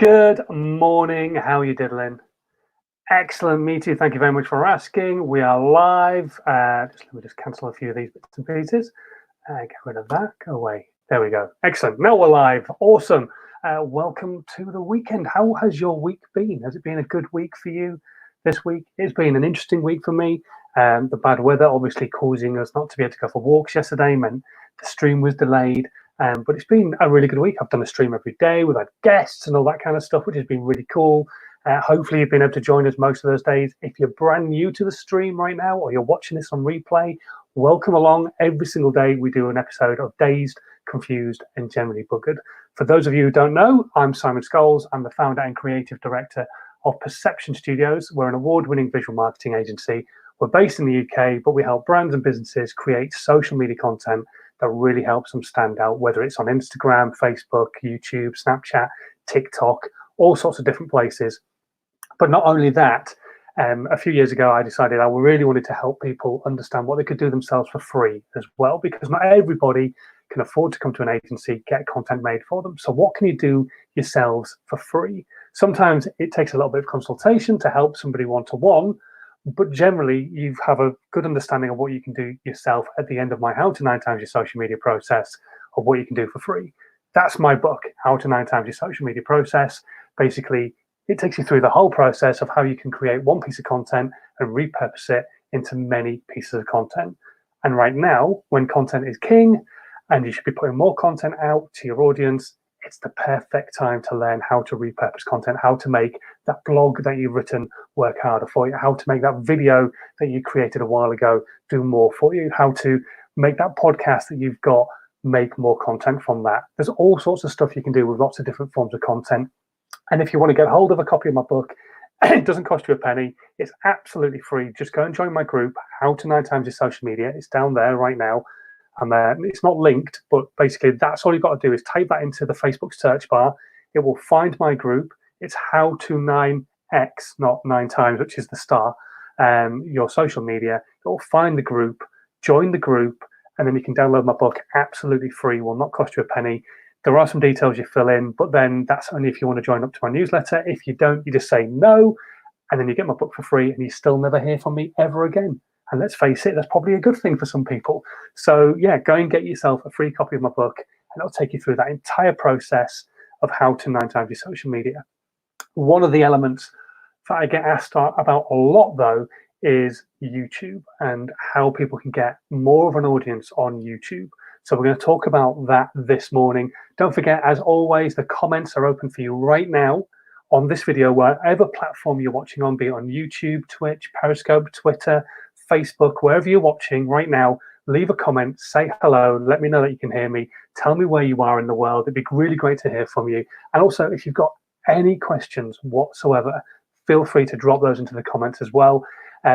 Good morning. How are you diddling? Excellent. Me too. Thank you very much for asking. We are live. Let me just cancel a few of these bits and pieces. Get rid of that. Go away. There we go. Excellent. Now we're live. Awesome. Welcome to the weekend. How has your week been? Has it been a good week for you this week? It's been an interesting week for me. The bad weather obviously causing us not to be able to go for walks yesterday meant the stream was delayed. But it's been a really good week. I've done a stream every day. We've had guests and all that kind of stuff, which has been really cool. Hopefully you've been able to join us most of those days. If you're brand new to the stream right now or you're watching this on replay, welcome along. Every single day we do an episode of Dazed, Confused and Generally Buggered. For those of you who don't know, I'm Simon Scholes. I'm the founder and creative director of Perception Studios. We're an award-winning visual marketing agency. We're based in the UK, but we help brands and businesses create social media content that really helps them stand out, whether it's on Instagram, Facebook, YouTube, Snapchat, TikTok, all sorts of different places. But not only that, a few years ago, I decided I really wanted to help people understand what they could do themselves for free as well, because not everybody can afford to come to an agency, get content made for them. So what can you do yourselves for free? Sometimes it takes a little bit of consultation to help somebody one-to-one, but generally you have a good understanding of what you can do yourself at the end of my How to 9 Times Your Social Media Process of what you can do for free. That's my book, How to 9 Times Your Social Media Process. Basically, it takes you through the whole process of how you can create one piece of content and repurpose it into many pieces of content. And right now, when content is king and you should be putting more content out to your audience, it's the perfect time to learn how to repurpose content, how to make that blog that you've written work harder for you, how to make that video that you created a while ago do more for you, how to make that podcast that you've got make more content from that. There's all sorts of stuff you can do with lots of different forms of content. And if you want to get hold of a copy of my book, it doesn't cost you a penny. It's absolutely free. Just go and join my group, How to 9 Times Your Social Media. It's down there right now. And it's not linked, but basically that's all you've got to do is type that into the Facebook search bar. It will find my group. It's How to 9x, not 9 times, which is the star, your social media. It will find the group, join the group, and then you can download my book absolutely free. Will not cost you a penny. There are some details you fill in, but then that's only if you want to join up to my newsletter. If you don't, you just say no, and then you get my book for free, and you still never hear from me ever again. And let's face it, that's probably a good thing for some people. So yeah, go and get yourself a free copy of my book, and it'll take you through that entire process of how to 9 times your social media. One of the elements that I get asked about a lot, though, is YouTube and how people can get more of an audience on YouTube. So we're going to talk about that this morning. Don't forget, as always, the comments are open for you right now on this video, wherever platform you're watching on, be it on YouTube, Twitch, Periscope, Twitter, Facebook, wherever you're watching right now. Leave a comment, say hello, let me know that you can hear me, tell me where you are in the world. It'd be really great to hear from you. And also, if you've got any questions whatsoever, feel free to drop those into the comments as well.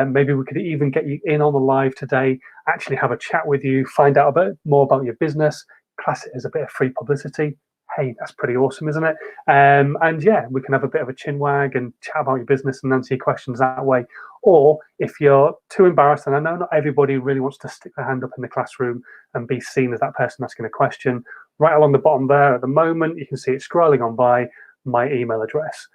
Maybe we could even get you in on the live today, actually have a chat with you, find out a bit more about your business, class it as a bit of free publicity. Hey, that's pretty awesome, isn't it? And yeah, we can have a bit of a chin wag and chat about your business and answer your questions that way. Or if you're too embarrassed, and I know not everybody really wants to stick their hand up in the classroom and be seen as that person asking a question, right along the bottom there at the moment, you can see it scrolling on by, my email address.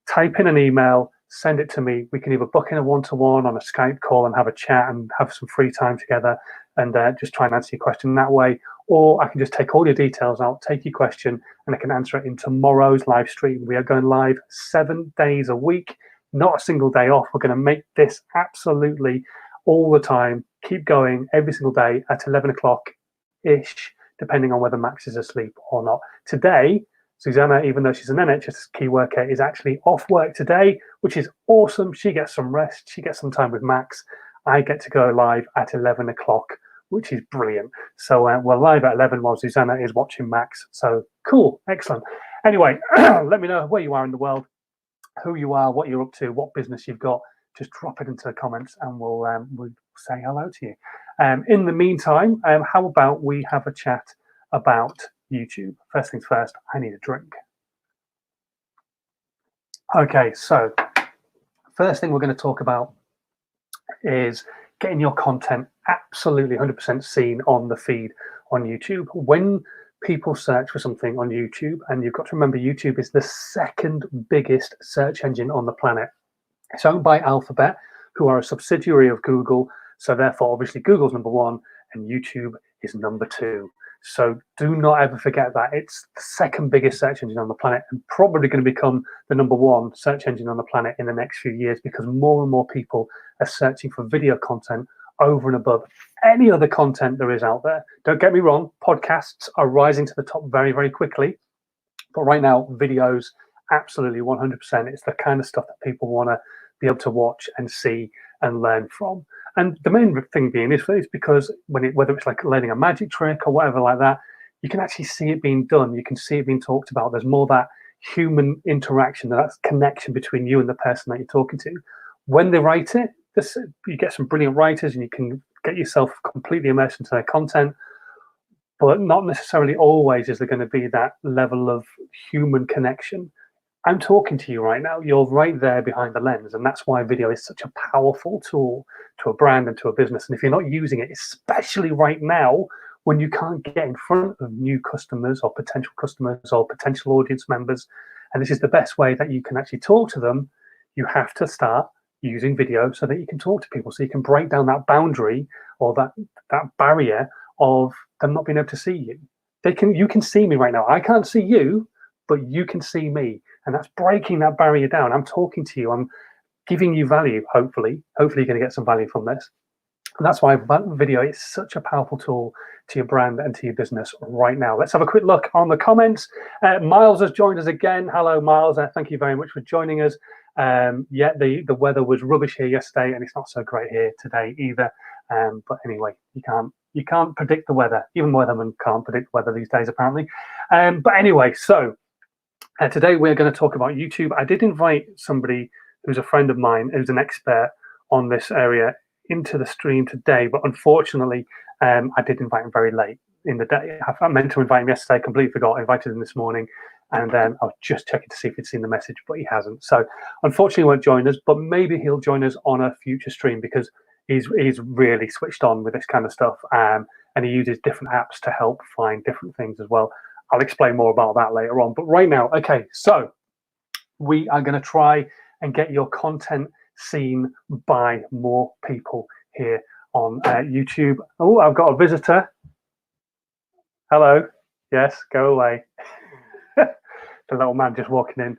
Type in an email, send it to me. We can either book in a one-to-one on a Skype call and have a chat and have some free time together and just try and answer your question that way. Or I can just take all your details out, take your question, and I can answer it in tomorrow's live stream. We are going live 7 days a week, not a single day off. We're going to make this absolutely all the time, keep going every single day at 11 o'clock-ish, depending on whether Max is asleep or not. Today, Susanna, even though she's an NHS key worker, is actually off work today, which is awesome. She gets some rest. She gets some time with Max. I get to go live at 11 o'clock, which is brilliant. So we're live at 11 while Susanna is watching Max. So cool, excellent. Anyway, let me know where you are in the world, who you are, what you're up to, what business you've got. Just drop it into the comments and we'll say hello to you. In the meantime, how about we have a chat about YouTube? First things first, I need a drink. Okay, so first thing we're going to talk about is getting your content absolutely 100% seen on the feed on YouTube. When people search for something on YouTube, and you've got to remember YouTube is the second biggest search engine on the planet. It's owned by Alphabet, who are a subsidiary of Google. So therefore, obviously, Google's number one and YouTube is number two. So do not ever forget that. It's the second biggest search engine on the planet, and probably going to become the number one search engine on the planet in the next few years, because more and more people are searching for video content over and above any other content there is out there. Don't get me wrong, podcasts are rising to the top very, very quickly. But right now, videos, absolutely 100%. It's the kind of stuff that people want to be able to watch and see and learn from. And the main thing being is because whether it's like learning a magic trick or whatever like that, you can actually see it being done. You can see it being talked about. There's more that human interaction, that connection between you and the person that you're talking to. When they write it, you get some brilliant writers and you can get yourself completely immersed into their content. But not necessarily always is there going to be that level of human connection. I'm talking to you right now. You're right there behind the lens. And that's why video is such a powerful tool to a brand and to a business. And if you're not using it, especially right now, when you can't get in front of new customers or potential audience members, and this is the best way that you can actually talk to them, you have to start using video so that you can talk to people, so you can break down that boundary or that barrier of them not being able to see you. You can see me right now. I can't see you, but you can see me. And that's breaking that barrier down. I'm talking to you. I'm giving you value, hopefully. Hopefully you're going to get some value from this. And that's why video is such a powerful tool to your brand and to your business right now. Let's have a quick look on the comments. Miles has joined us again. Hello, Miles. Thank you very much for joining us. The weather was rubbish here yesterday, and it's not so great here today either. But anyway, you can't predict the weather. Even weathermen can't predict weather these days, apparently. But anyway, so today we're going to talk about YouTube. I did invite somebody who's a friend of mine, who's an expert on this area, into the stream today, but unfortunately, I did invite him very late in the day. I meant to invite him yesterday, completely forgot. I invited him this morning, and I was just checking to see if he'd seen the message, but he hasn't. So unfortunately, he won't join us, but maybe he'll join us on a future stream, because he's really switched on with this kind of stuff, and he uses different apps to help find different things as well. I'll explain more about that later on. But right now, okay, so we are going to try and get your content seen by more people here on YouTube. Oh, I've got a visitor. Hello. Yes, go away. The little man just walking in.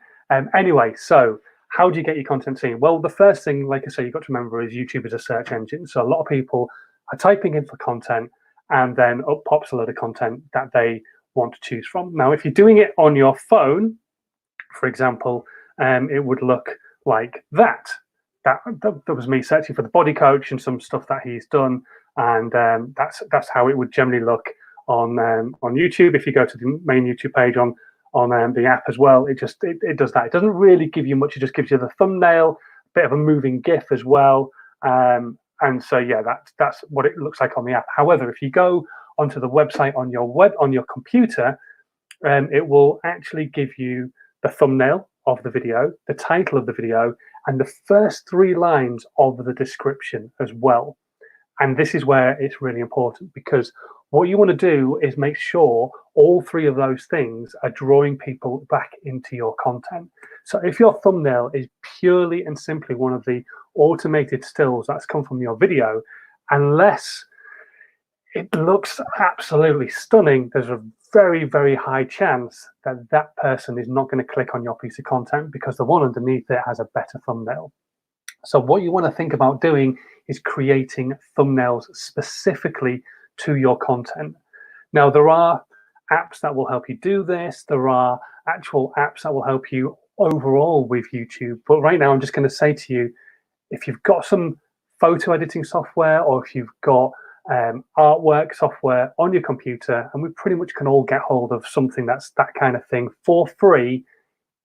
Anyway, so how do you get your content seen? Well, the first thing, like I say, you've got to remember is YouTube is a search engine. So a lot of people are typing in for content, and then up pops a load of content that they want to choose from. Now, if you're doing it on your phone, for example, it would look like that. That was me searching for the body coach and some stuff that he's done, and that's how it would generally look on YouTube. If you go to the main YouTube page on the app as well, it does that. It doesn't really give you much. It just gives you the thumbnail, a bit of a moving GIF as well, and so yeah, that's what it looks like on the app. However, if you go onto the website on your computer, it will actually give you the thumbnail of the video, the title of the video, and the first 3 lines of the description as well. And this is where it's really important, because what you want to do is make sure all 3 of those things are drawing people back into your content. So if your thumbnail is purely and simply one of the automated stills that's come from your video, unless it looks absolutely stunning, there's a very, very high chance that that person is not going to click on your piece of content, because the one underneath it has a better thumbnail. So what you want to think about doing is creating thumbnails specifically to your content. Now, there are apps that will help you do this. There are actual apps that will help you overall with YouTube. But right now, I'm just going to say to you, if you've got some photo editing software, or if you've got artwork software on your computer, and we pretty much can all get hold of something that's that kind of thing for free,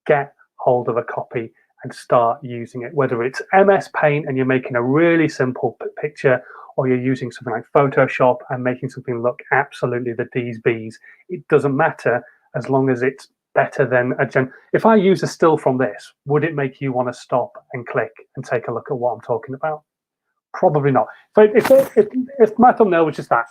get hold of a copy and start using it. Whether it's MS Paint and you're making a really simple picture, or you're using something like Photoshop and making something look absolutely the D's B's, it doesn't matter, as long as it's better than if I use a still from this, would it make you want to stop and click and take a look at what I'm talking about? Probably not. So if my thumbnail was just that,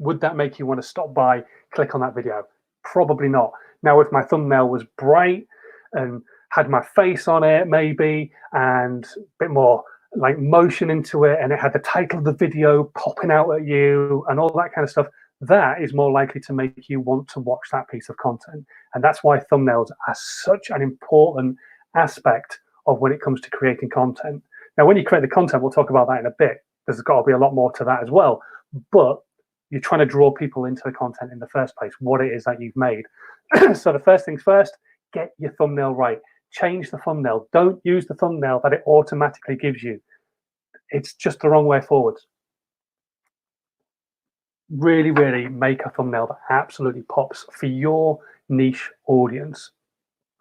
Would that make you want to stop by, click on that video? Probably not. Now, if my thumbnail was bright and had my face on it, maybe, and a bit more like motion into it, and it had the title of the video popping out at you and all that kind of stuff, that is more likely to make you want to watch that piece of content. And that's why thumbnails are such an important aspect of when it comes to creating content. Now, when you create the content, we'll talk about that in a bit. There's got to be a lot more to that as well. But you're trying to draw people into the content in the first place, what it is that you've made. So the first things first, get your thumbnail right. Change the thumbnail. Don't use the thumbnail that it automatically gives you. It's just the wrong way forward. Really, really make a thumbnail that absolutely pops for your niche audience.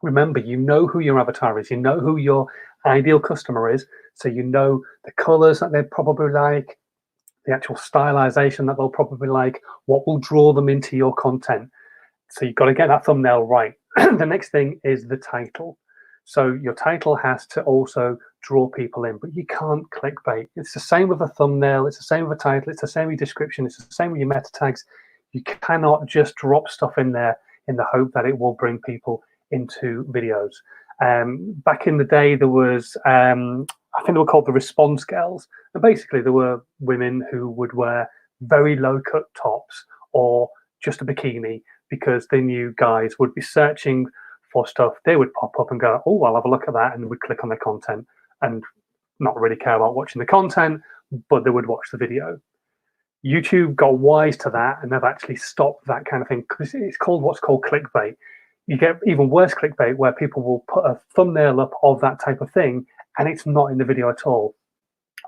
Remember, you know who your avatar is. You know who your ideal customer is. So you know the colors that they probably like, the actual stylization that they'll probably like, what will draw them into your content. So you've got to get that thumbnail right. The next thing is the title. So your title has to also draw people in, but you can't clickbait. It's the same with a thumbnail. It's the same with a title. It's the same with your description. It's the same with your meta tags. You cannot just drop stuff in there in the hope that it will bring people into videos. Back in the day, there was, I think they were called the response girls. And basically, there were women who would wear very low cut tops or just a bikini because they knew guys would be searching for stuff. They would pop up and go, oh, I'll have a look at that, and would click on their content and not really care about watching the content, but they would watch the video. YouTube got wise to that, and they've actually stopped that kind of thing because it's called what's called clickbait. You get even worse clickbait where people will put a thumbnail up of that type of thing and it's not in the video at all.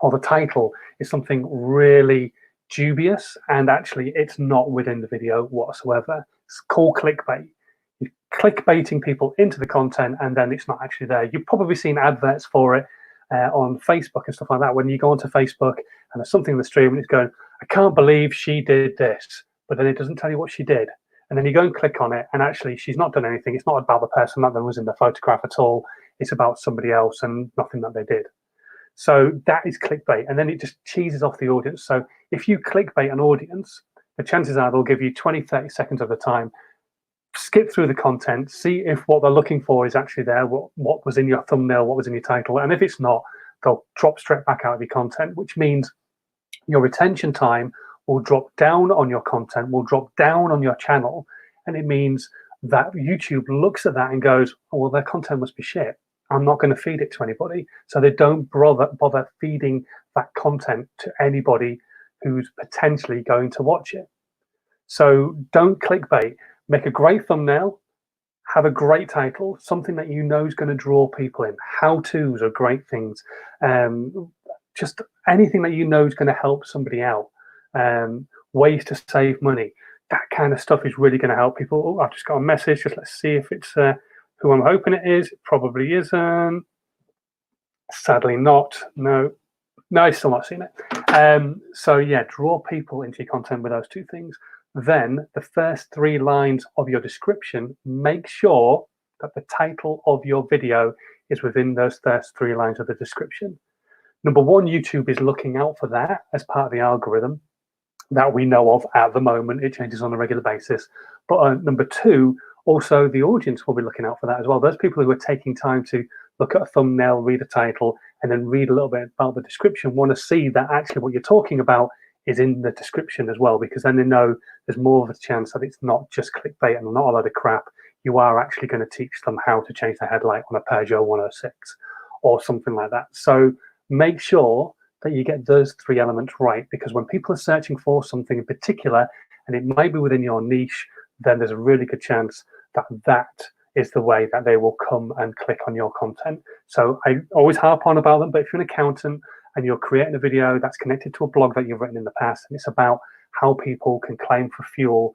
Or the title is something really dubious and actually it's not within the video whatsoever. It's called clickbait. You're clickbaiting people into the content and then it's not actually there. You've probably seen adverts for it on Facebook and stuff like that. When you go onto Facebook and there's something in the stream and it's going, I can't believe she did this, but then it doesn't tell you what she did. And then you go and click on it, and actually she's not done anything. It's not about the person that was in the photograph at all. It's about somebody else and nothing that they did. So that is clickbait. And then it just cheeses off the audience. So if you clickbait an audience, the chances are they'll give you 20, 30 seconds of the time, skip through the content, see if what they're looking for is actually there, what was in your thumbnail, what was in your title. And if it's not, they'll drop straight back out of your content, which means your retention time will drop down on your content, will drop down on your channel. And it means that YouTube looks at that and goes, oh, well, their content must be shit. I'm not going to feed it to anybody. So they don't bother feeding that content to anybody who's potentially going to watch it. So don't clickbait. Make a great thumbnail, have a great title, something that you know is going to draw people in. How-tos are great things. Just anything that you know is going to help somebody out. Ways to save money. That kind of stuff is really going to help people. Oh, I've just got a message. Just let's see if it's who I'm hoping it is. It probably isn't. Sadly not. No, I've still not seen it. So yeah, draw people into your content with those two things. Then the first 3 lines of your description, make sure that the title of your video is within those first 3 lines of the description. Number one, YouTube is looking out for that as part of the algorithm that we know of at the moment. It changes on a regular basis. But number 2, also the audience will be looking out for that as well. Those people who are taking time to look at a thumbnail, read a title, and then read a little bit about the description want to see that actually what you're talking about is in the description as well, because then they know there's more of a chance that it's not just clickbait and not a lot of crap. You are actually going to teach them how to change the headlight on a Peugeot 106 or something like that. So make sure that you get those 3 elements right, because when people are searching for something in particular, and it might be within your niche, then there's a really good chance that that is the way that they will come and click on your content. So I always harp on about them, but if you're an accountant and you're creating a video that's connected to a blog that you've written in the past, and it's about how people can claim for fuel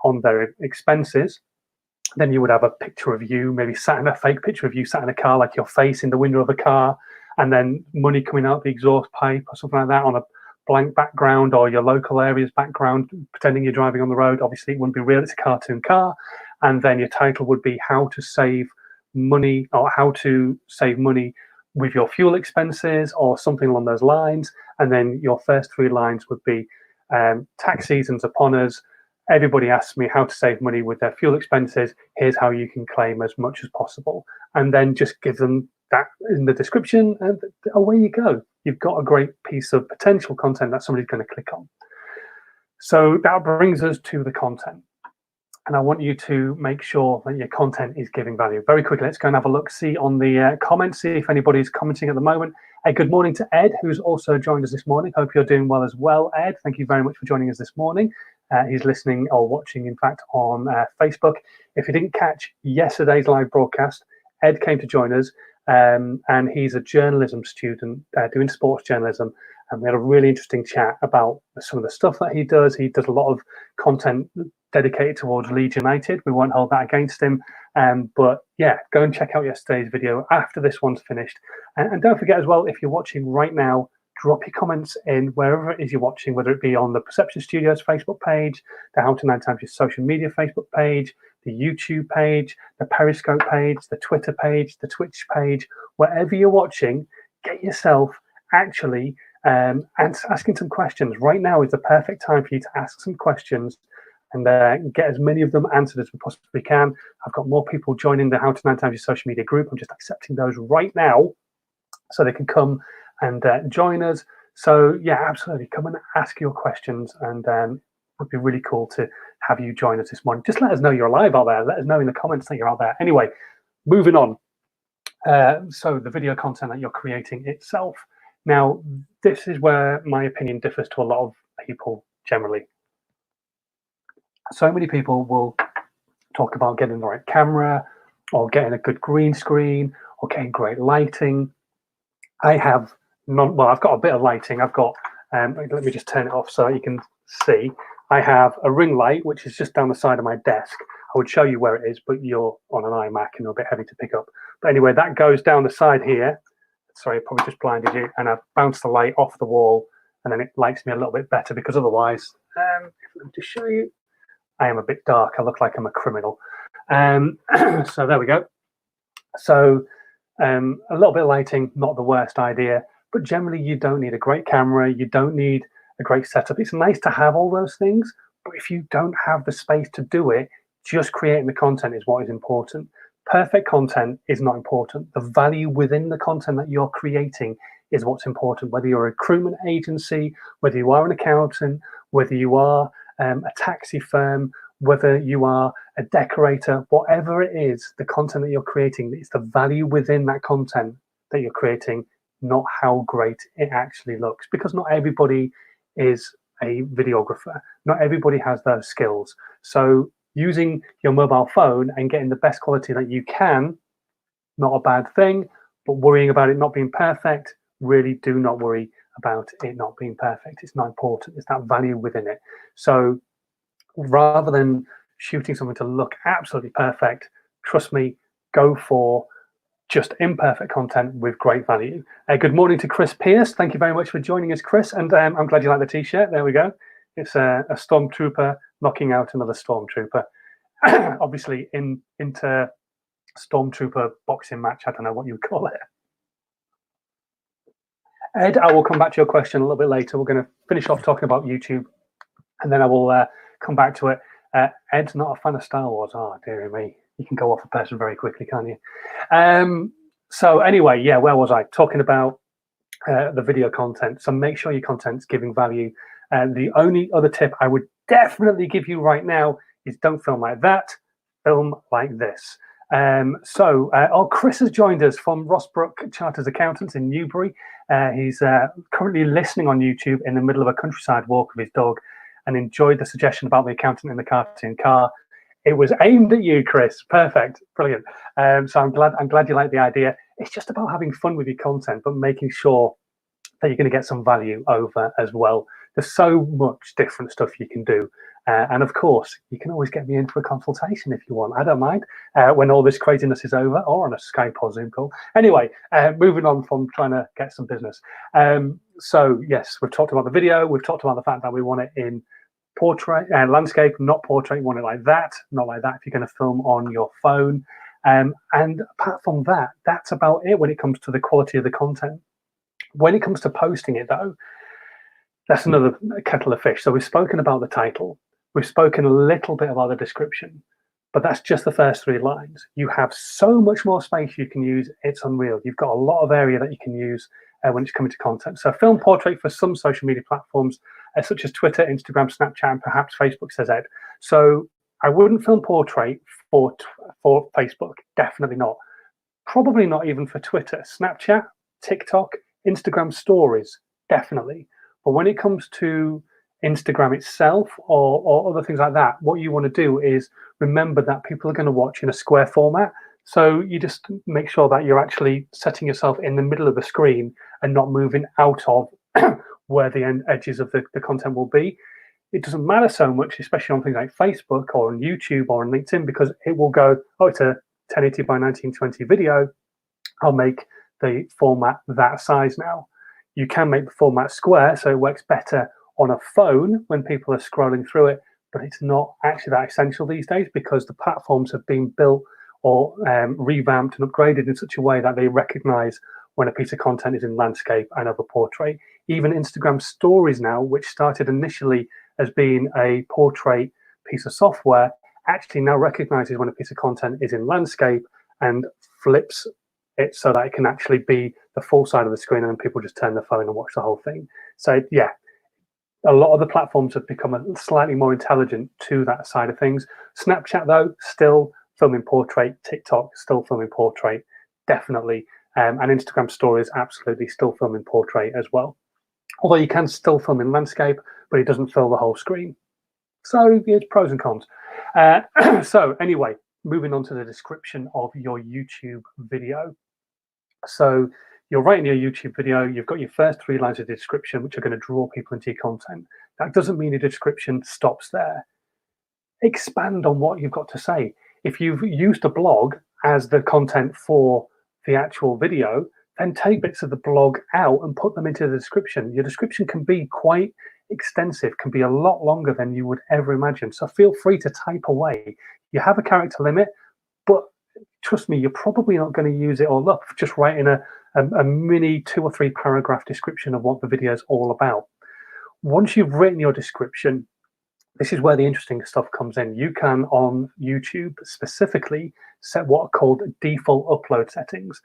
on their expenses, then you would have a picture of you, maybe sat in a fake picture of you sat in a car, like your face in the window of a car, and then money coming out the exhaust pipe or something like that on a blank background, or your local area's background, pretending you're driving on the road. Obviously, it wouldn't be real, it's a cartoon car. And then your title would be how to save money, or how to save money with your fuel expenses, or something along those lines. And then your first 3 lines would be Tax season's upon us. Everybody asks me how to save money with their fuel expenses. Here's how you can claim as much as possible. And then just give them that in the description, and away you go. You've got a great piece of potential content that somebody's going to click on. So that brings us to the content. And I want you to make sure that your content is giving value. Very quickly, let's go and have a look, see on the comments, see if anybody's commenting at the moment. Good morning to Ed, who's also joined us this morning. Hope you're doing well as well, Ed. Thank you very much for joining us this morning. He's listening or watching, in fact, on Facebook. If you didn't catch yesterday's live broadcast, Ed came to join us, and he's a journalism student doing sports journalism. And we had a really interesting chat about some of the stuff that he does. He does a lot of content dedicated towards Leeds United. We won't hold that against him. But yeah, go and check out yesterday's video after this one's finished. And don't forget as well, if you're watching right now, drop your comments in wherever it is you're watching, whether it be on the Perception Studios Facebook page, the How to 9 Times Your Social Media Facebook page, the YouTube page, the Periscope page, the Twitter page, the Twitch page, wherever you're watching, get yourself actually and asking some questions. Right now is the perfect time for you to ask some questions and get as many of them answered as we possibly can. I've got more people joining the How to 9 Times Your Social Media group. I'm just accepting those right now so they can come and join us. So yeah, absolutely, come and ask your questions, and it would be really cool to have you join us this morning. Just let us know you're live out there. Let us know in the comments that you're out there. Anyway, moving on. So the video content that you're creating itself. Now, this is where my opinion differs to a lot of people generally. So many people will talk about getting the right camera or getting a good green screen or getting great lighting. I have none. Well, I've got a bit of lighting. I've got, let me just turn it off so you can see. I have a ring light, which is just down the side of my desk. I would show you where it is, but you're on an iMac and you're a bit heavy to pick up. But anyway, that goes down the side here. Sorry, I probably just blinded you. And I've bounced the light off the wall, and then it lights me a little bit better, because otherwise, let me just show you. I am a bit dark. I look like I'm a criminal. So there we go. So a little bit of lighting, not the worst idea, but generally you don't need a great camera. You don't need a great setup. It's nice to have all those things, but if you don't have the space to do it, just creating the content is what is important. Perfect content is not important. The value within the content that you're creating is what's important. Whether you're a recruitment agency, whether you are an accountant, whether you are a taxi firm, whether you are a decorator, whatever it is, the content that you're creating, it's the value within that content that you're creating, not how great it actually looks. Because not everybody is a videographer. Not everybody has those skills. So using your mobile phone and getting the best quality that you can, not a bad thing, but worrying about it not being perfect, really do not worry about it not being perfect. It's not important. It's that value within it. So rather than shooting something to look absolutely perfect, trust me, go for just imperfect content with great value. Good morning to Chris Pierce. Thank you very much for joining us, Chris. And I'm glad you like the t-shirt. There we go. It's a stormtrooper knocking out another stormtrooper. Obviously, into stormtrooper boxing match. I don't know what you would call it. Ed, I will come back to your question a little bit later. We're going to finish off talking about YouTube, and then I will come back to it. Ed's not a fan of Star Wars. Oh, dearie me. You can go off a person very quickly, can't you? So anyway, yeah, where was I? Talking about the video content. So make sure your content's giving value. The only other tip I would definitely give you right now is don't film like that. Film like this. Chris has joined us from Rossbrook Chartered Accountants in Newbury. He's currently listening on YouTube in the middle of a countryside walk with his dog, and enjoyed the suggestion about the accountant in the cartoon car. It was aimed at you, Chris. Perfect, brilliant. So I'm glad you like the idea. It's just about having fun with your content, but making sure that you're going to get some value over as well. There's so much different stuff you can do. And of course, you can always get me in for a consultation if you want. I don't mind when all this craziness is over, or on a Skype or Zoom call. Anyway, moving on from trying to get some business. So yes, we've talked about the video. We've talked about the fact that we want it in portrait and landscape, not portrait. You want it like that, not like that if you're going to film on your phone. And apart from that, that's about it when it comes to the quality of the content. When it comes to posting it, though, that's another kettle of fish. So we've spoken about the title. We've spoken a little bit about the description, but that's just the first 3 lines. You have so much more space you can use. It's unreal. You've got a lot of area that you can use when it's coming to content. So film portrait for some social media platforms, such as Twitter, Instagram, Snapchat, and perhaps Facebook, says Ed. So I wouldn't film portrait for Facebook. Definitely not. Probably not even for Twitter. Snapchat, TikTok, Instagram stories, definitely. But when it comes to Instagram itself or other things like that, what you want to do is remember that people are going to watch in a square format. So you just make sure that you're actually setting yourself in the middle of the screen and not moving out of where the edges of the content will be. It doesn't matter so much, especially on things like Facebook or on YouTube or on LinkedIn, because it will go, oh, it's a 1080 by 1920 video. I'll make the format that size now. You can make the format square, so it works better on a phone when people are scrolling through it, but it's not actually that essential these days because the platforms have been built or revamped and upgraded in such a way that they recognize when a piece of content is in landscape and over portrait. Even Instagram stories now, which started initially as being a portrait piece of software, actually now recognizes when a piece of content is in landscape and flips it so that it can actually be the full side of the screen and people just turn their phone and watch the whole thing. So yeah, a lot of the platforms have become slightly more intelligent to that side of things. Snapchat, though, still filming portrait. TikTok, still filming portrait, definitely. And Instagram stories, absolutely still filming portrait as well. Although you can still film in landscape, but it doesn't fill the whole screen. So it's pros and cons. So anyway, moving on to the description of your YouTube video. So you're writing your YouTube video, you've got your first 3 lines of description, which are going to draw people into your content. That doesn't mean your description stops there. Expand on what you've got to say. If you've used a blog as the content for the actual video, then take bits of the blog out and put them into the description. Your description can be quite extensive, can be a lot longer than you would ever imagine. So feel free to type away. You have a character limit, but trust me, you're probably not going to use it all up. Just writing a mini 2 or 3 paragraph description of what the video is all about. Once you've written your description, this is where the interesting stuff comes in. You can, on YouTube specifically, set what are called default upload settings.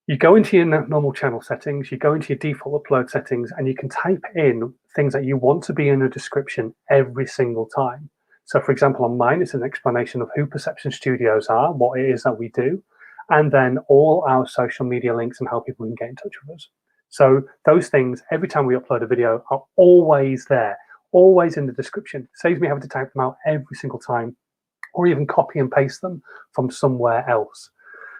You go into your normal channel settings, you go into your default upload settings, and you can type in things that you want to be in a description every single time. So for example, on mine, it's an explanation of who Perception Studios are, what it is that we do, and then all our social media links and how people can get in touch with us. So those things, every time we upload a video, are always there, always in the description. Saves me having to type them out every single time, or even copy and paste them from somewhere else.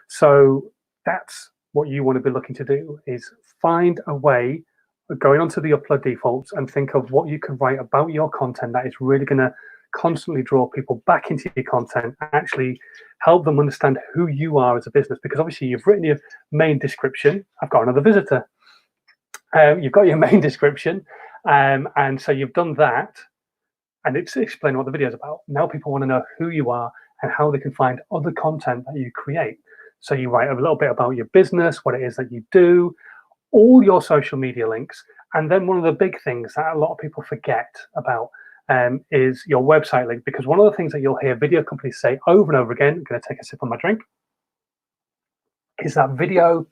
So that's what you want to be looking to do, is find a way of going onto the upload defaults and think of what you can write about your content that is really going to constantly draw people back into your content, actually help them understand who you are as a business. Because obviously you've written your main description. I've got another visitor. You've got your main description, and so you've done that, and it's explained what the video is about. Now people want to know who you are and how they can find other content that you create. So you write a little bit about your business, what it is that you do, all your social media links, and then one of the big things that a lot of people forget about is your website link. Because one of the things that you'll hear video companies say over and over again, I'm going to take a sip of my drink, is that video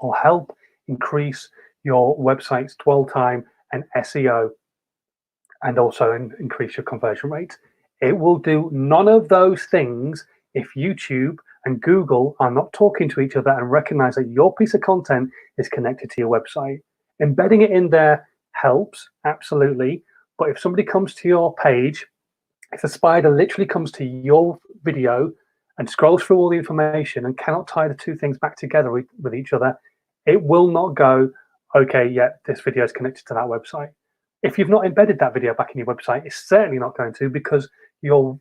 will help increase your website's dwell time and SEO, and also increase your conversion rate. It will do none of those things if YouTube and Google are not talking to each other and recognize that your piece of content is connected to your website. Embedding it in there helps, absolutely. But if somebody comes to your page, if a spider literally comes to your video and scrolls through all the information and cannot tie the 2 things back together with each other, it will not go, okay, yeah, this video is connected to that website. If you've not embedded that video back in your website, it's certainly not going to, because your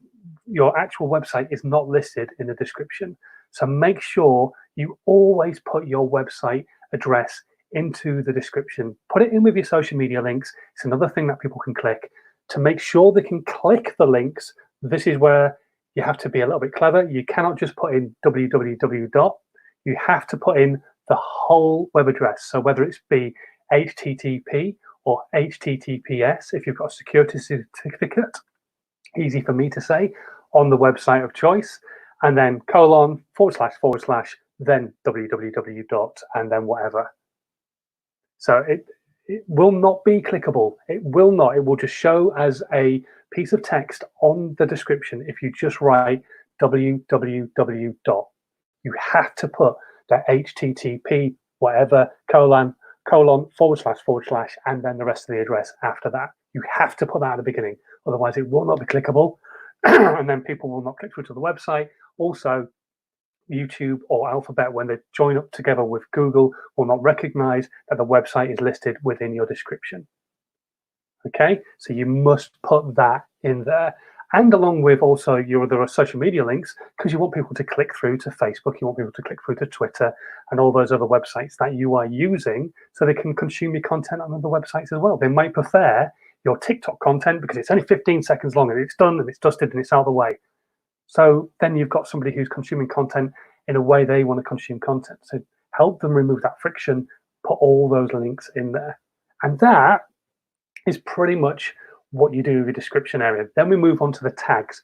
actual website is not listed in the description. So make sure you always put your website address into the description. Put it in with your social media links. It's another thing that people can click. To make sure they can click the links, this is where you have to be a little bit clever. You cannot just put in www. You have to put in the whole web address. So whether it's be HTTP or HTTPS if you've got a security certificate, easy for me to say, on the website of choice, and then colon / then www dot and then whatever. So it will not be clickable. It will not. It will just show as a piece of text on the description if you just write www dot. You have to put the HTTP whatever colon / and then the rest of the address after that. You have to put that at the beginning, otherwise it will not be clickable, and then people will not click through to the website. Also, YouTube or Alphabet, when they join up together with Google, will not recognize that the website is listed within your description. Okay, so you must put that in there. And along with also your other social media links, because you want people to click through to Facebook, you want people to click through to Twitter and all those other websites that you are using so they can consume your content on other websites as well. They might prefer your TikTok content because it's only 15 seconds long and it's done and it's dusted and it's out of the way. So then you've got somebody who's consuming content in a way they want to consume content. So help them remove that friction, put all those links in there. And that is pretty much what you do with your description area. Then we move on to the tags.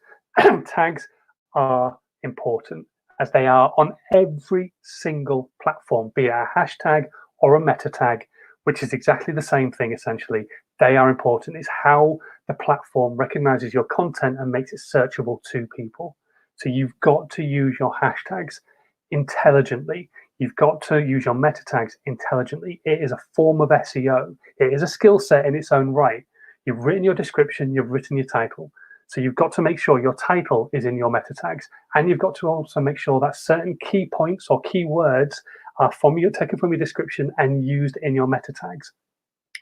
Tags are important as they are on every single platform, be it a hashtag or a meta tag, which is exactly the same thing essentially. They are important. It's how the platform recognizes your content and makes it searchable to people. So you've got to use your hashtags intelligently. You've got to use your meta tags intelligently. It is a form of SEO. It is a skill set in its own right. You've written your description, you've written your title. So you've got to make sure your title is in your meta tags, and you've got to also make sure that certain key points or keywords are taken from your description and used in your meta tags.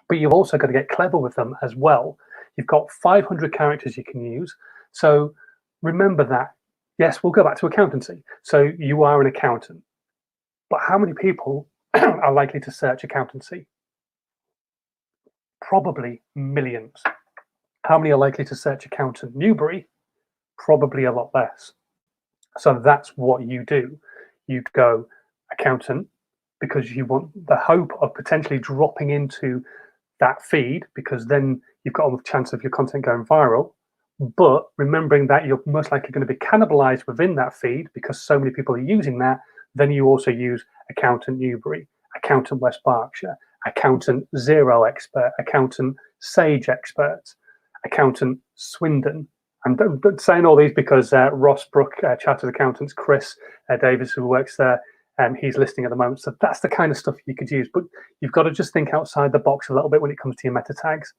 But you've also got to get clever with them as well. You've got 500 characters you can use. So remember that. Yes, we'll go back to accountancy. So you are an accountant, but how many people are likely to search accountancy? Probably millions. How many are likely to search accountant Newbury? Probably a lot less. So that's what you do. You go accountant because you want the hope of potentially dropping into that feed, because then you've got a chance of your content going viral. But remembering that you're most likely going to be cannibalized within that feed because so many people are using that, then you also use accountant Newbury, accountant West Berkshire, accountant Zero Expert, accountant Sage Expert, accountant Swindon. I'm saying all these because Ross Brook, Chartered Accountants, Chris Davis, who works there, he's listening at the moment. So that's the kind of stuff you could use. But you've got to just think outside the box a little bit when it comes to your meta tags.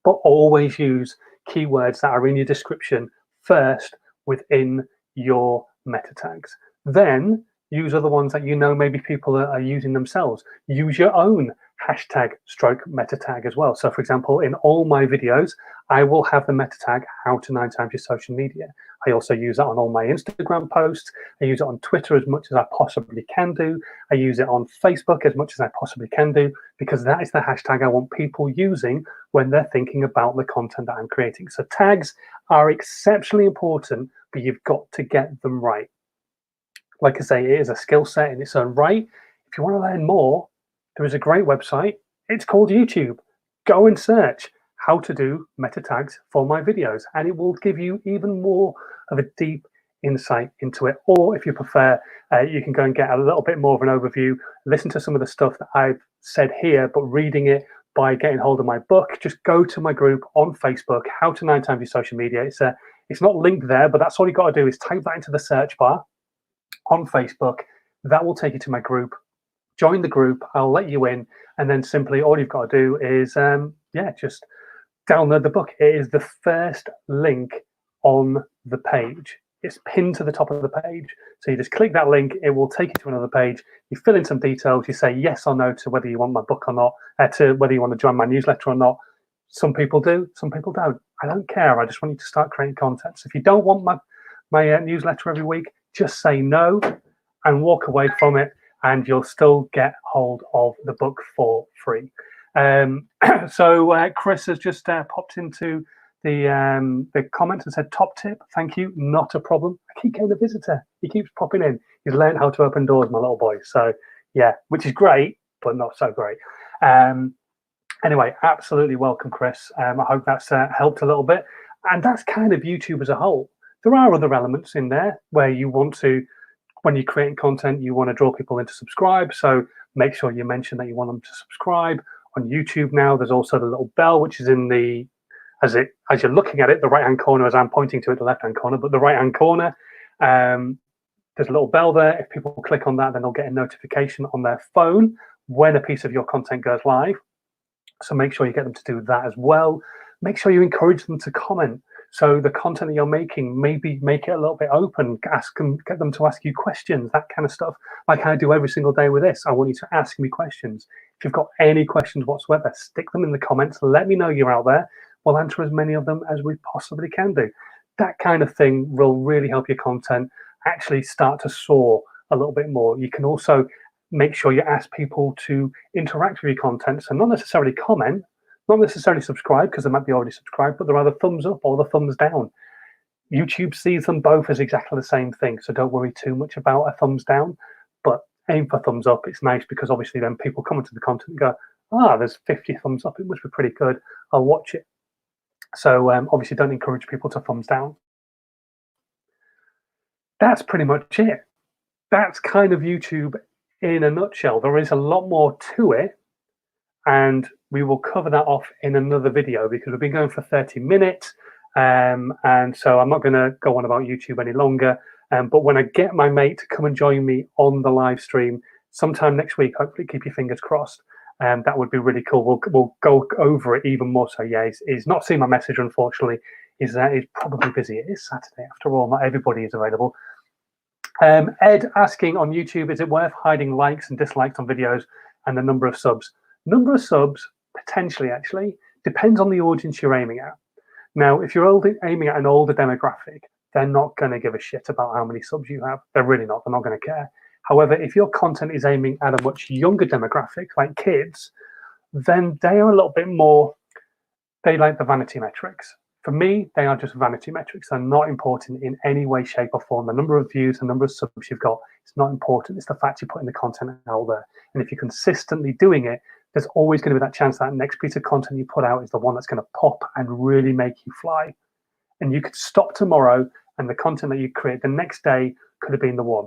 But always use keywords that are in your description first within your meta tags. Then use other ones that you know maybe people are using themselves. Use your own hashtag stroke meta tag as well. So for example, in all my videos, I will have the meta tag how to 9 times your social media. I also use that on all my Instagram posts. I use it on Twitter as much as I possibly can do. I use it on Facebook as much as I possibly can do, because that is the hashtag I want people using when they're thinking about the content that I'm creating. So tags are exceptionally important, but you've got to get them right. Like I say, it is a skill set in its own right. If you want to learn more, there is a great website. It's called YouTube. Go and search how to do meta tags for my videos, and it will give you even more of a deep insight into it. Or if you prefer, you can go and get a little bit more of an overview, listen to some of the stuff that I've said here, but reading it by getting hold of my book. Just go to my group on Facebook, How to 9 Times Your Social Media. It's not linked there, but that's all you got to do is type that into the search bar on Facebook. That will take you to my group. Join the group, I'll let you in, and then simply all you've got to do is just download the book. It is the first link on the page. It's pinned to the top of the page. So you just click that link, it will take you to another page. You fill in some details, you say yes or no to whether you want my book or not, to whether you want to join my newsletter or not. Some people do, some people don't. I don't care. I just want you to start creating content. So if you don't want my newsletter every week, just say no and walk away from it, and you'll still get hold of the book for free. So Chris has just popped into the comments and said, top tip, thank you, not a problem. I keep getting a visitor. He keeps popping in. He's learned how to open doors, my little boy. So yeah, which is great, but not so great. Anyway, absolutely welcome, Chris. I hope that's helped a little bit. And that's kind of YouTube as a whole. There are other elements in there where you want to, when you're creating content, you want to draw people in to subscribe. So make sure you mention that you want them to subscribe. On YouTube now, there's also the little bell, which is in the, as you're looking at it, the right-hand corner, as I'm pointing to it, the left-hand corner, but the right-hand corner, there's a little bell there. If people click on that, then they'll get a notification on their phone when a piece of your content goes live. So make sure you get them to do that as well. Make sure you encourage them to comment. So the content that you're making, maybe make it a little bit open. Ask them, get them to ask you questions, that kind of stuff. Like I do every single day with this. I want you to ask me questions. If you've got any questions whatsoever, stick them in the comments. Let me know you're out there. We'll answer as many of them as we possibly can do. That kind of thing will really help your content actually start to soar a little bit more. You can also make sure you ask people to interact with your content. So not necessarily comment, not necessarily subscribe, because they might be already subscribed, but they're either thumbs up or the thumbs down. YouTube sees them both as exactly the same thing, so don't worry too much about a thumbs down, but aim for thumbs up. It's nice because obviously then people come into the content and go, there's 50 thumbs up, it must be pretty good, I'll watch it. So obviously don't encourage people to thumbs down. That's pretty much it. That's kind of YouTube in a nutshell. There is a lot more to it, and we will cover that off in another video because we've been going for 30 minutes. And so I'm not going to go on about YouTube any longer. But when I get my mate to come and join me on the live stream sometime next week, hopefully keep your fingers crossed. That would be really cool. We'll go over it even more. So yeah, he's not seen my message, unfortunately. He's probably busy. It is Saturday after all. Not everybody is available. Ed asking on YouTube, is it worth hiding likes and dislikes on videos and the number of subs? Number of subs, potentially, actually, depends on the audience you're aiming at. Now, if you're aiming at an older demographic, they're not going to give a shit about how many subs you have. They're really not. They're not going to care. However, if your content is aiming at a much younger demographic, like kids, then they are a little bit more, they like the vanity metrics. For me, they are just vanity metrics. They're not important in any way, shape, or form. The number of views, the number of subs you've got, it's not important. It's the fact you're putting the content out there. And if you're consistently doing it, there's always going to be that chance that next piece of content you put out is the one that's going to pop and really make you fly. And you could stop tomorrow, and the content that you create the next day could have been the one.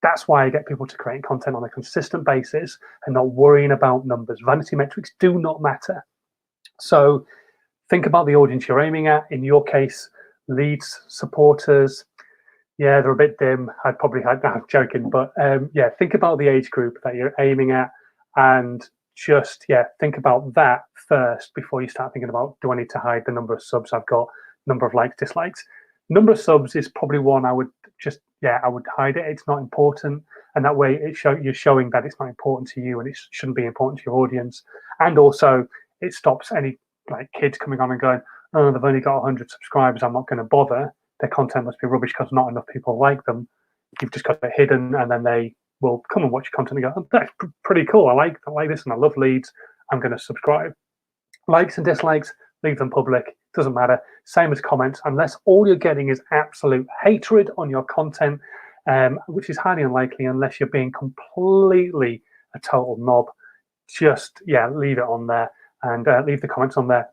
That's why I get people to create content on a consistent basis and not worrying about numbers. Vanity metrics do not matter. So think about the audience you're aiming at. In your case, leads, supporters, yeah, they're a bit dim. I'm joking, but yeah, think about the age group that you're aiming at, and just, yeah, think about that first before you start thinking about, do I need to hide the number of subs I've got, number of likes, dislikes. Number of subs is probably one I would just, yeah, I would hide it. It's not important. And that way you're showing that it's not important to you and it shouldn't be important to your audience. And also it stops any like kids coming on and going, oh, they've only got 100 subscribers, I'm not going to bother. Their content must be rubbish because not enough people like them. You've just got it hidden, and then they will come and watch your content and go, oh, that's pretty cool. I like this and I love leads. I'm going to subscribe. Likes and dislikes, leave them public. Doesn't matter. Same as comments, unless all you're getting is absolute hatred on your content, which is highly unlikely unless you're being completely a total knob. Just, yeah, leave it on there and leave the comments on there.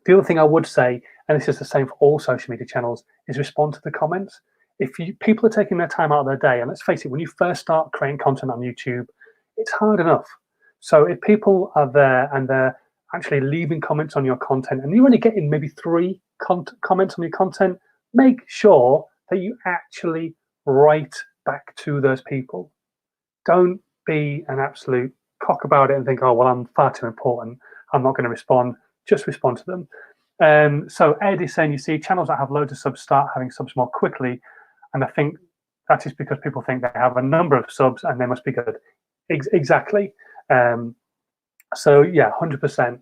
The other thing I would say, and this is the same for all social media channels, is respond to the comments. If people are taking their time out of their day, and let's face it, when you first start creating content on YouTube, it's hard enough. So if people are there and they're actually leaving comments on your content, and you're only getting maybe 3 comments on your content, make sure that you actually write back to those people. Don't be an absolute cock about it and think, oh, well, I'm far too important, I'm not going to respond. Just respond to them. So Ed is saying, you see, channels that have loads of subs start having subs more quickly. And I think that is because people think they have a number of subs and they must be good. Exactly. So yeah, 100%.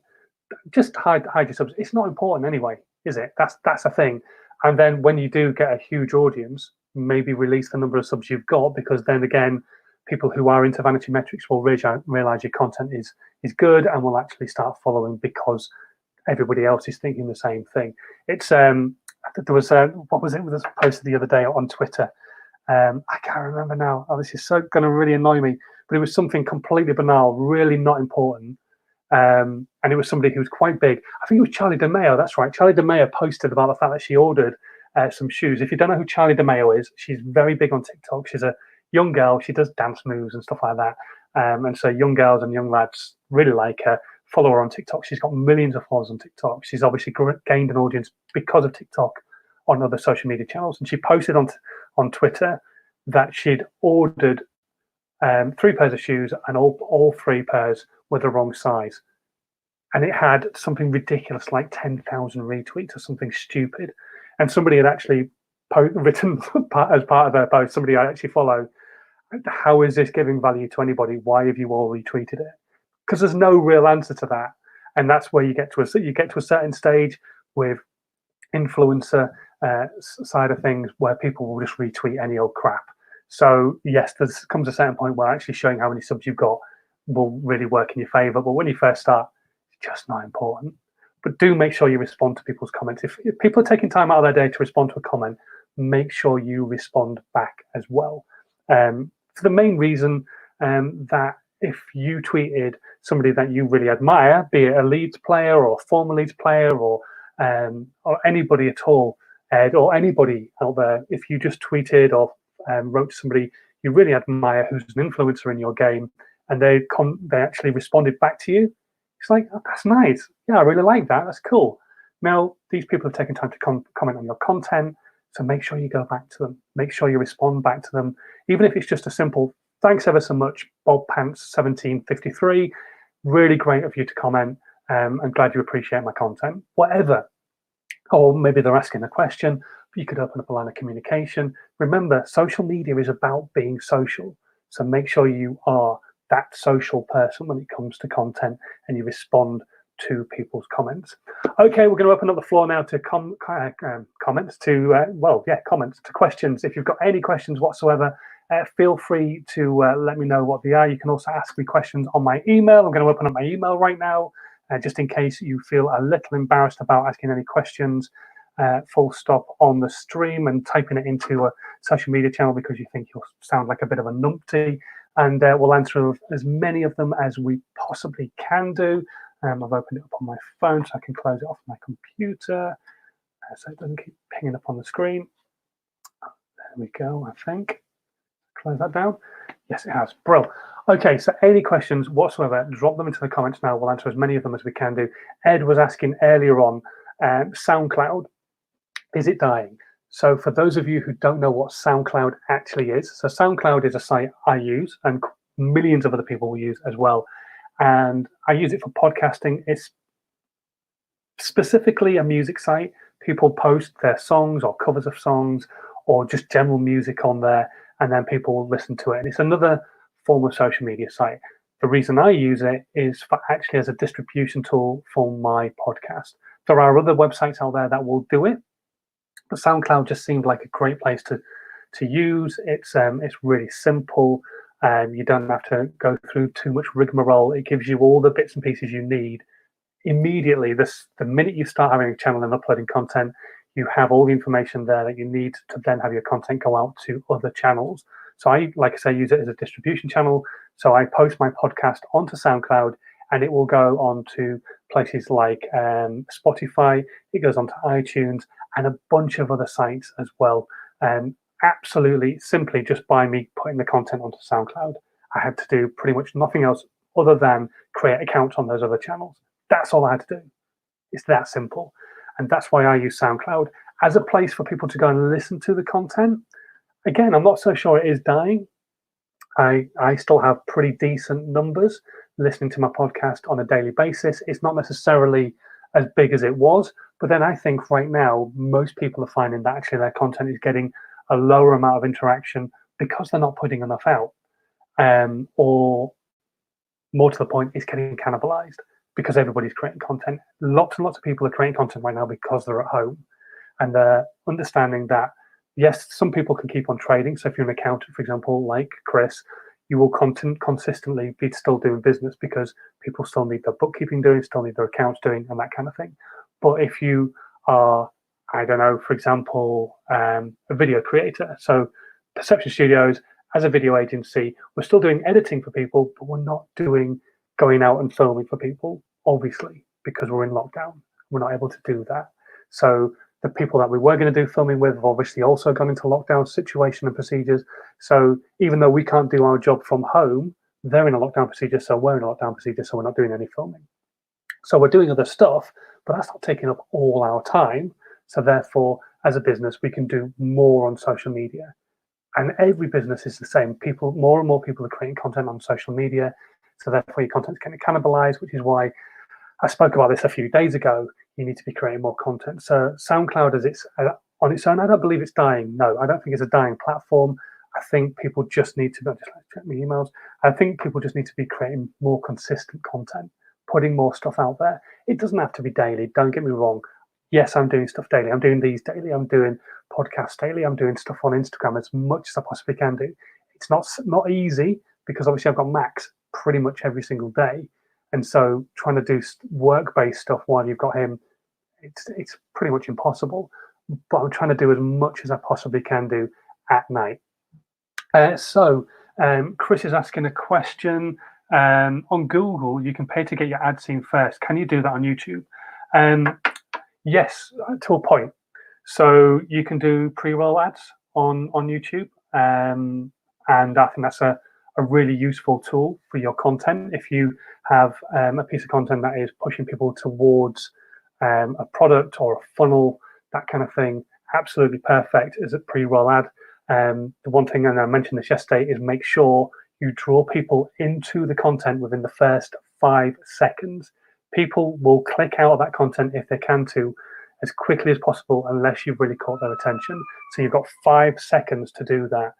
Just hide your subs. It's not important anyway, is it? That's a thing. And then when you do get a huge audience, maybe release the number of subs you've got, because then again, people who are into vanity metrics will realize your content is good and will actually start following because everybody else is thinking the same thing. It's there was what was it? There was a post the other day on Twitter. I can't remember now. Oh, this is so going to really annoy me. But it was something completely banal, really not important. and it was somebody who was quite big. I think it was Charlie DeMeo. That's right. Charlie DeMeo posted about the fact that she ordered some shoes. If you don't know who Charlie DeMeo is, she's very big on TikTok. She's a young girl. She does dance moves and stuff like that. And so young girls and young lads really like her. Follow her on TikTok. She's got millions of followers on TikTok. She's obviously gained an audience because of TikTok on other social media channels. And she posted on Twitter that she'd ordered 3 pairs of shoes, and all 3 pairs were the wrong size. And it had something ridiculous like 10,000 retweets or something stupid. And somebody had actually written as part of their post, somebody I actually follow, how is this giving value to anybody? Why have you all retweeted it? Because there's no real answer to that. And that's where you get to a certain stage with influencer side of things where people will just retweet any old crap. So yes, there comes a certain point where actually showing how many subs you've got will really work in your favor. But when you first start, it's just not important. But do make sure you respond to people's comments. If people are taking time out of their day to respond to a comment, make sure you respond back as well. For the main reason that if you tweeted somebody that you really admire, be it a Leeds player or a former Leeds player or anybody at all, Ed, or anybody out there, if you just tweeted or wrote to somebody you really admire who's an influencer in your game, and they actually responded back to you, it's like, oh, that's nice. Yeah, I really like that. That's cool. Now, these people have taken time to comment on your content, so make sure you go back to them. Make sure you respond back to them, even if it's just a simple, thanks ever so much, Bob Pants 1753. Really great of you to comment. I'm glad you appreciate my content. Whatever. Or maybe they're asking a question, but you could open up a line of communication. Remember, social media is about being social. So make sure you are that social person when it comes to content and you respond to people's comments. Okay, we're going to open up the floor now to comments, to questions. If you've got any questions whatsoever, feel free to let me know what they are. You can also ask me questions on my email. I'm going to open up my email right now, just in case you feel a little embarrassed about asking any questions, full stop on the stream and typing it into a social media channel because you think you'll sound like a bit of a numpty. And we'll answer as many of them as we possibly can do. I've opened it up on my phone so I can close it off my computer so it doesn't keep pinging up on the screen. There we go, I think. Close that down. Yes, it has. Brilliant. Okay, so any questions whatsoever, drop them into the comments now. We'll answer as many of them as we can do. Ed was asking earlier on, SoundCloud, is it dying? So for those of you who don't know what SoundCloud actually is, so SoundCloud is a site I use and millions of other people will use as well. And I use it for podcasting. It's specifically a music site. People post their songs or covers of songs or just general music on there, and then people will listen to it. And it's another form of social media site. The reason I use it is for actually as a distribution tool for my podcast. There are other websites out there that will do it, but SoundCloud just seemed like a great place to use. It's really simple. You don't have to go through too much rigmarole. It gives you all the bits and pieces you need immediately. The minute you start having a channel and uploading content, you have all the information there that you need to then have your content go out to other channels. So I, like I say, use it as a distribution channel. So I post my podcast onto SoundCloud and it will go on to places like Spotify. It goes onto iTunes and a bunch of other sites as well. Absolutely simply just by me putting the content onto SoundCloud. I had to do pretty much nothing else other than create accounts on those other channels. That's all I had to do. It's that simple. And that's why I use SoundCloud as a place for people to go and listen to the content. Again, I'm not so sure it is dying. I still have pretty decent numbers listening to my podcast on a daily basis. It's not necessarily as big as it was, but then I think right now, most people are finding that actually their content is getting a lower amount of interaction because they're not putting enough out. Or more to the point, it's getting cannibalized because everybody's creating content. Lots and lots of people are creating content right now because they're at home. And they're understanding that, yes, some people can keep on trading. So if you're an accountant, for example, like Chris, you will consistently be still doing business because people still need their bookkeeping doing, still need their accounts doing, and that kind of thing. But if you are, I don't know, for example, a video creator, so Perception Studios, as a video agency, we're still doing editing for people, but we're not doing going out and filming for people, obviously, because we're in lockdown. We're not able to do that. So the people that we were going to do filming with have obviously also gone into lockdown situation and procedures. So even though we can't do our job from home, they're in a lockdown procedure, so we're in a lockdown procedure, so we're not doing any filming. So we're doing other stuff, but that's not taking up all our time. So therefore, as a business, we can do more on social media. And every business is the same. People, more and more people are creating content on social media. So therefore, your content's getting cannibalized, which is why I spoke about this a few days ago. You need to be creating more content. So SoundCloud, as it's on its own, I don't believe it's dying. No, I don't think it's a dying platform. I think people just need to just check my emails. I think people just need to be creating more consistent content, putting more stuff out there. It doesn't have to be daily. Don't get me wrong. Yes, I'm doing stuff daily. I'm doing these daily. I'm doing podcasts daily. I'm doing stuff on Instagram as much as I possibly can do. It's not easy because obviously I've got Max pretty much every single day, and so trying to do work-based stuff while you've got him, it's pretty much impossible. But I'm trying to do as much as I possibly can do at night. So Chris is asking a question. On Google, you can pay to get your ad seen first. Can you do that on YouTube? Yes, to a point. So you can do pre-roll ads on YouTube, and I think that's a really useful tool for your content. If you have a piece of content that is pushing people towards a product or a funnel, that kind of thing, absolutely perfect as a pre-roll ad. The one thing, and I mentioned this yesterday, is make sure you draw people into the content within the first 5 seconds. People will click out of that content if they can to as quickly as possible unless you've really caught their attention. So you've got 5 seconds to do that.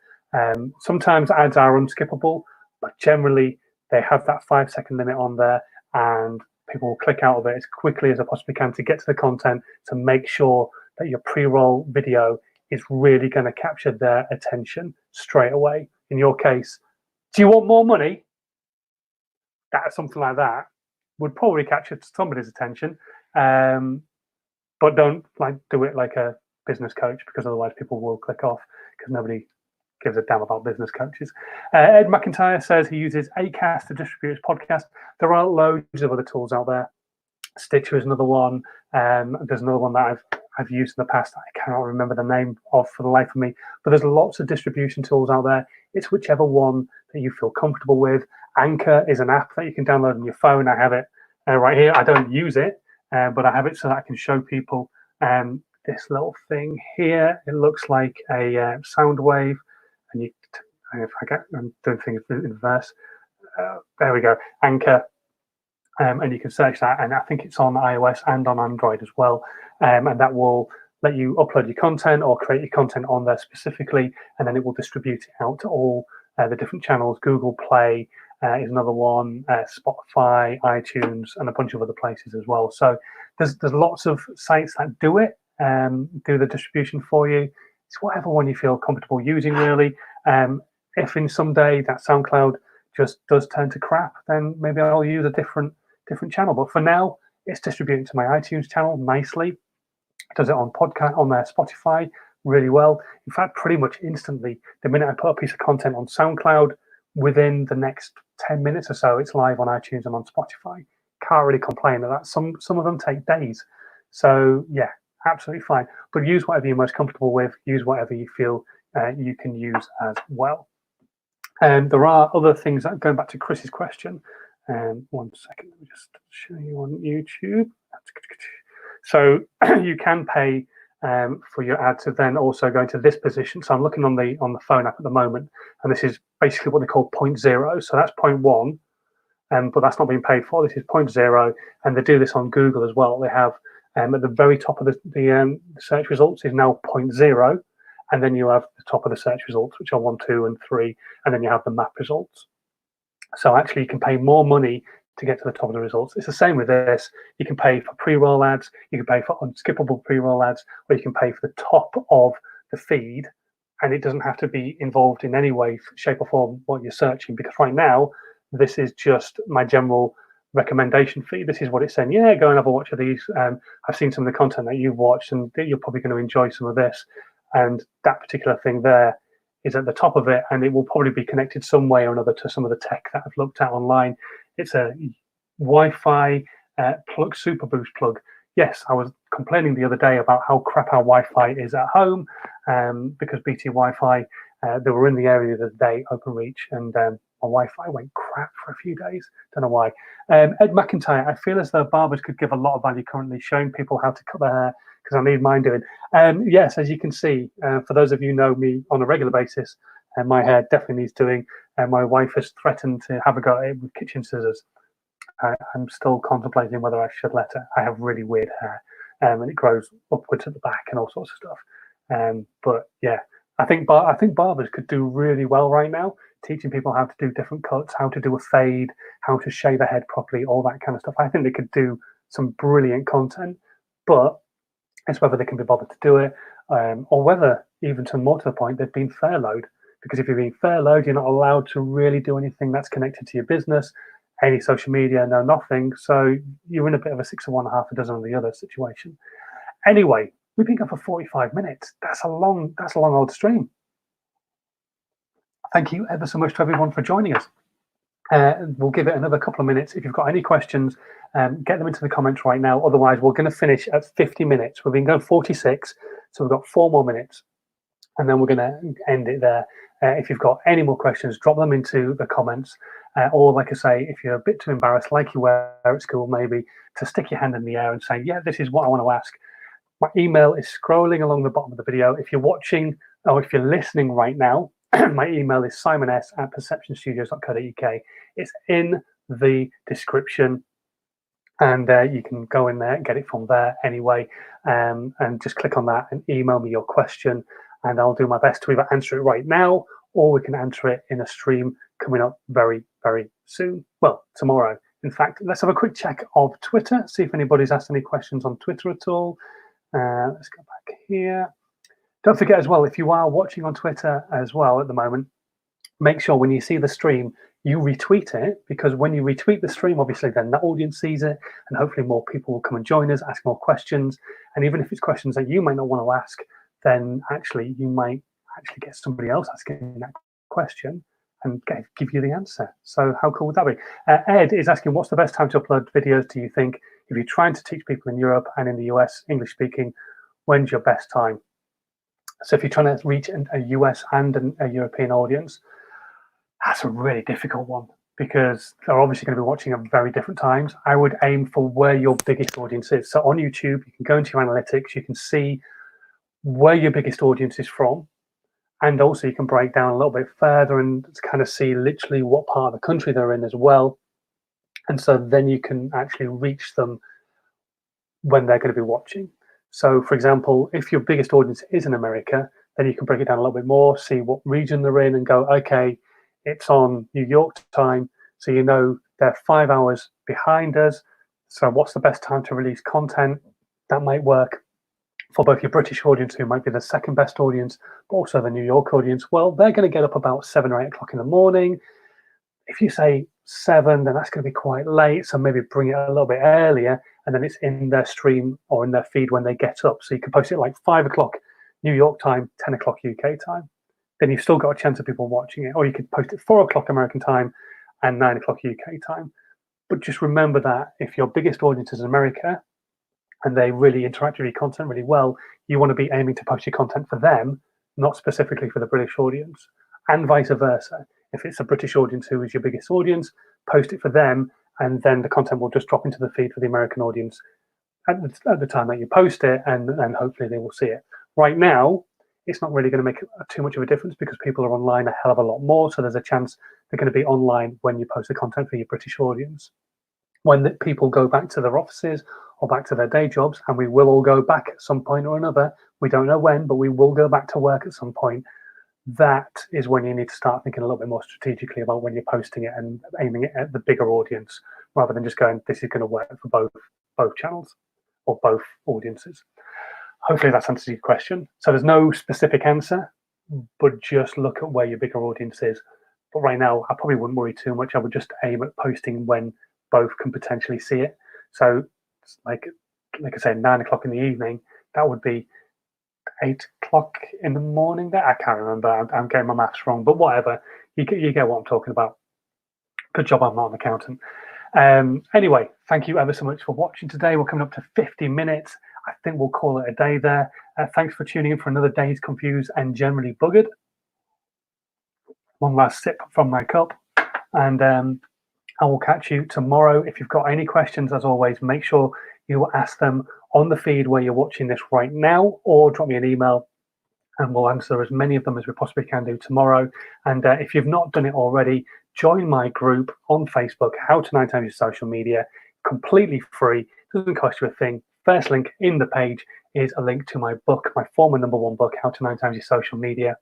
Sometimes ads are unskippable, but generally they have that 5-second limit on there, and people will click out of it as quickly as they possibly can to get to the content, to make sure that your pre-roll video is really going to capture their attention straight away. In your case, do you want more money? That, something like that would probably capture somebody's attention, but don't do it like a business coach, because otherwise people will click off, because nobody gives a damn about business coaches. Ed McIntyre says he uses Acast to distribute his podcast. There are loads of other tools out there. Stitcher is another one. There's another one that I've used in the past that I cannot remember the name of for the life of me. But there's lots of distribution tools out there. It's whichever one that you feel comfortable with. Anchor is an app that you can download on your phone. I have it right here. I don't use it, but I have it so that I can show people this little thing here. It looks like a sound wave, and I'm doing things in reverse. There we go, Anchor. And you can search that, and I think it's on iOS and on Android as well. And that will let you upload your content or create your content on there specifically, and then it will distribute it out to all the different channels. Google Play is another one, Spotify, iTunes, and a bunch of other places as well. So there's lots of sites that do it, do the distribution for you. It's whatever one you feel comfortable using, really. If in some day that SoundCloud just does turn to crap, then maybe I'll use a different channel. But for now, it's distributing to my iTunes channel nicely. It does it on podcast on their Spotify really well. In fact, pretty much instantly, the minute I put a piece of content on SoundCloud, within the next 10 minutes or so, it's live on iTunes and on Spotify. Can't really complain of that. Some of them take days. So yeah, absolutely fine. But use whatever you're most comfortable with. Use whatever you feel you can use as well. There are other things that, going back to Chris's question. 1 second, let me just show you on YouTube. So you can pay for your ad to then also go into this position. So I'm looking on the phone app at the moment, and this is basically what they call 0.0. So that's 0.1, but that's not being paid for. This is 0.0, and they do this on Google as well. They have at the very top of the search results is now 0.0, and then you have the top of the search results, which are 1, 2, and 3, and then you have the map results. So actually, you can pay more money to get to the top of the results. It's the same with this. You can pay for pre-roll ads, you can pay for unskippable pre-roll ads, or you can pay for the top of the feed, and it doesn't have to be involved in any way, shape, or form what you're searching, because right now, this is just my general recommendation feed. This is what it's saying. Yeah, go and have a watch of these. I've seen some of the content that you've watched, and you're probably going to enjoy some of this. And that particular thing there is at the top of it, and it will probably be connected some way or another to some of the tech that I've looked at online. It's a Wi-Fi plug, super boost plug. Yes, I was complaining the other day about how crap our Wi-Fi is at home because BT Wi-Fi, they were in the area the other day, OpenReach, and my Wi-Fi went crap for a few days. Don't know why. Ed McIntyre, I feel as though barbers could give a lot of value currently, showing people how to cut their hair because I need mine doing. Yes, as you can see, for those of you who know me on a regular basis, my hair definitely needs doing. My wife has threatened to have a go at it with kitchen scissors. I'm still contemplating whether I should let her. I have really weird hair, and it grows upwards at the back and all sorts of stuff. But yeah, I think barbers could do really well right now, teaching people how to do different cuts, how to do a fade, how to shave a head properly, all that kind of stuff. I think they could do some brilliant content, but it's whether they can be bothered to do it, or whether, even to more to the point, they've been furloughed. Because if you're being furloughed, you're not allowed to really do anything that's connected to your business, any social media, no nothing. So you're in a bit of a 6 of one, half a dozen of the other situation. Anyway, we've been going for 45 minutes. That's a long old stream. Thank you ever so much to everyone for joining us. We'll give it another couple of minutes. If you've got any questions, get them into the comments right now. Otherwise, we're going to finish at 50 minutes. We've been going 46, so we've got 4 more minutes, and then we're going to end it there. If you've got any more questions, drop them into the comments. Or, like I say, if you're a bit too embarrassed, like you were at school, maybe, to stick your hand in the air and say, yeah, this is what I want to ask. My email is scrolling along the bottom of the video. If you're watching or if you're listening right now, my email is simons@perceptionstudios.co.uk. It's in the description, and you can go in there and get it from there anyway. And just click on that and email me your question, and I'll do my best to either answer it right now, or we can answer it in a stream coming up very, very soon. Well, tomorrow. In fact, let's have a quick check of Twitter, see if anybody's asked any questions on Twitter at all. Let's go back here. Don't forget as well, if you are watching on Twitter as well at the moment, make sure when you see the stream, you retweet it, because when you retweet the stream, obviously then the audience sees it, and hopefully more people will come and join us, ask more questions. And even if it's questions that you might not want to ask, then actually you might actually get somebody else asking that question and give you the answer. So how cool would that be? Ed is asking, what's the best time to upload videos, do you think, if you're trying to teach people in Europe and in the US, English speaking, when's your best time? So if you're trying to reach a US and a European audience, that's a really difficult one, because they're obviously going to be watching at very different times. I would aim for where your biggest audience is. So on YouTube, you can go into your analytics, you can see where your biggest audience is from, and also you can break down a little bit further and kind of see literally what part of the country they're in as well. And so then you can actually reach them when they're going to be watching. So, for example, if your biggest audience is in America, then you can break it down a little bit more, see what region they're in, and go, okay, it's on New York time, so you know they're 5 hours behind us. So what's the best time to release content? That might work for both your British audience, who might be the second best audience, but also the New York audience. Well, they're going to get up about 7 or 8 o'clock in the morning. If you say 7, then that's going to be quite late. So maybe bring it a little bit earlier, and then it's in their stream or in their feed when they get up. So you can post it like 5 o'clock New York time, 10 o'clock UK time. Then you've still got a chance of people watching it. Or you could post it 4 o'clock American time and 9 o'clock UK time. But just remember that if your biggest audience is in America and they really interact with your content really well, you want to be aiming to post your content for them, not specifically for the British audience, and vice versa. If it's a British audience who is your biggest audience, post it for them, and then the content will just drop into the feed for the American audience at the time that you post it, and hopefully they will see it. Right now, it's not really going to make too much of a difference because people are online a hell of a lot more, so there's a chance they're going to be online when you post the content for your British audience. When the people go back to their offices or back to their day jobs, and we will all go back at some point or another, we don't know when, but we will go back to work at some point, that is when you need to start thinking a little bit more strategically about when you're posting it and aiming it at the bigger audience, rather than just going, this is going to work for both channels or both audiences. Hopefully that answers your question. So there's no specific answer, but just look at where your bigger audience is. But right now, I probably wouldn't worry too much. I would just aim at posting when both can potentially see it. So like I said, 9 o'clock in the evening, that would be 8 o'clock in the morning there. I can't remember. I'm getting my maths wrong, but whatever. You get what I'm talking about. Good job I'm not an accountant. Anyway, thank you ever so much for watching today. We're coming up to 50 minutes. I think we'll call it a day there. Thanks for tuning in for another Dazed, Confused, and Generally Buggered. One last sip from my cup. And I will catch you tomorrow. If you've got any questions, as always, make sure you ask them on the feed where you're watching this right now, or drop me an email and we'll answer as many of them as we possibly can do tomorrow. And if you've not done it already, join my group on Facebook, How to 9 Times Your Social Media, completely free, doesn't cost you a thing. First link in the page is a link to my book, my former #1 book, How to 9 Times Your Social Media.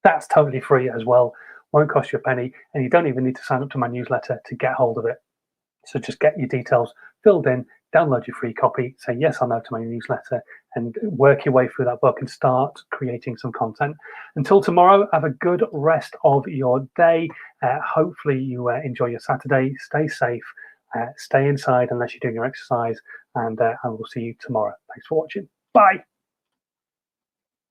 That's totally free as well, won't cost you a penny, and you don't even need to sign up to my newsletter to get hold of it. So just get your details filled in, download your free copy, say yes or no to my newsletter, and work your way through that book and start creating some content. Until tomorrow, have a good rest of your day. Hopefully you enjoy your Saturday. Stay safe, stay inside unless you're doing your exercise, and I will see you tomorrow. Thanks for watching. Bye.